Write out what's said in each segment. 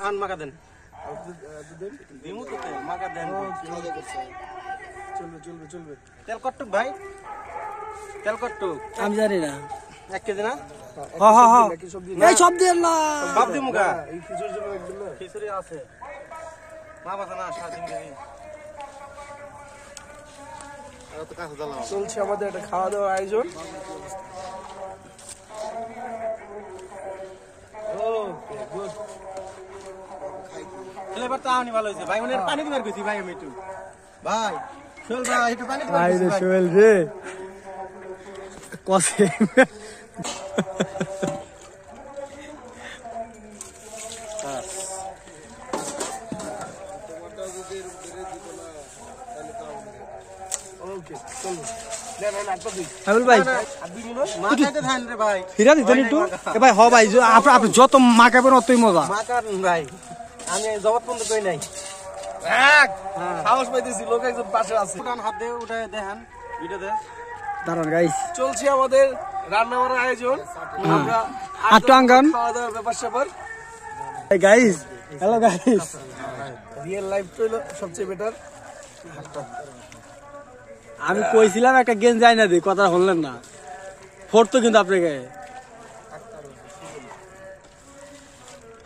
আন মাকা দেন দিমু তো মাকা দেন চলবে চলবে চলবে। তেল কটটুক ভাই, তেল কটটুক আমি জানি না। 1 কেজি না? হ্যাঁ হ্যাঁ হ্যাঁ এই সব দিয়ে না বাপ দিমু গা এই খিচুড়ির জন্য একদম না। খিচুড়ি আছে বাপ আছে না 3.5 কেজি। আর তো কাছে দাও চলছে আমাদের একটা খাওয়া দাওয়ার আয়োজন। Okay good. ফ্লেভার তো আনি ভালো হইছে ভাই, মনে পানি দিবার কইছি ভাই আমি একটু ভাই সোহেল ভাই একটু পানি দিবার ভাই কইছি রে ভাই। সোহেল রে কসে ওকে চলো না না না একটা দিই। হাবিল ভাই মাকাতে ধান রে ভাই, ফিরা দিতেন একটু এ ভাই হ ভাই আপনি যত মাখাবেন অতই মজা। মাকান ভাই আমি জবাব বন্ধ কই নাই। সাহস পাইতেছি, লোক একজন পাশে আছে। উঠান হাত দিয়ে উঠায় দেখান ভিডিও দে। দাঁড়ান গাইস চলছে আমাদের রান্না বান্নার আয়োজন। আমরা আটটু আঙ্গান খাওয়া দাওয়ার ব্যাপার স্যাপার। Guys hello guys real life তো হলো সবচেয়ে বেটার। আমি কইছিলাম একটা গেম যাই না দি কথা শুনলেন না ফোর্থ কিন্তু আপনাকে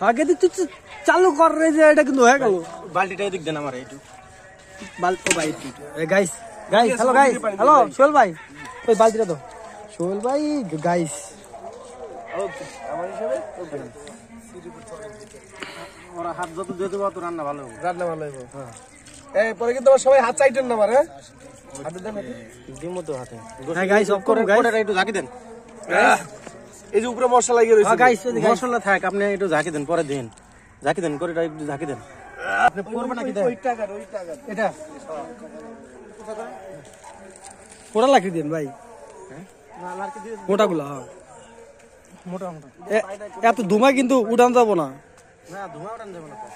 আগে তুই চালু কর রে যে এটা কিন্তু হয়ে গেল বালতিটা এদিক দেন আমার একটু। বালতি ভাই guys guys hello guys hello Sohel ভাই ওই বালতিটা দাও সোহেল ভাই গাইস ওকে আমার হিসাবে ওরা হাত যত দিয়ে দেবো তত রান্না ভালো হবে। রান্না ভালো হইব। হ্যাঁ পরে কিন্তু আবার সবাই হাত চাইতেন না আমার। হ্যাঁ হাতে দেন হাতে। দিমু তো হাতে। হ্যাঁ গাইস অফ করুন গাইস ওটা একটু ঝাঁকি দেন। এই যে উপরে মশলা লাগিয়ে রয়েছে। হ্যাঁ গাইস মশলা থাক আপনি একটু ঝাঁকি দেন, পরে দিন ঝাঁকি দেন করে একটু ঝাঁকি দেন। আপনি করবেন নাকি দেন ওই টাকার এটা ওটা লাখি দেন ভাই মোটাগুলো হ্যাঁ মোটা মোটা এত ধুমা কিন্তু উঠান যাবো না না ধোঁয়া ওঠান যাবে না তো।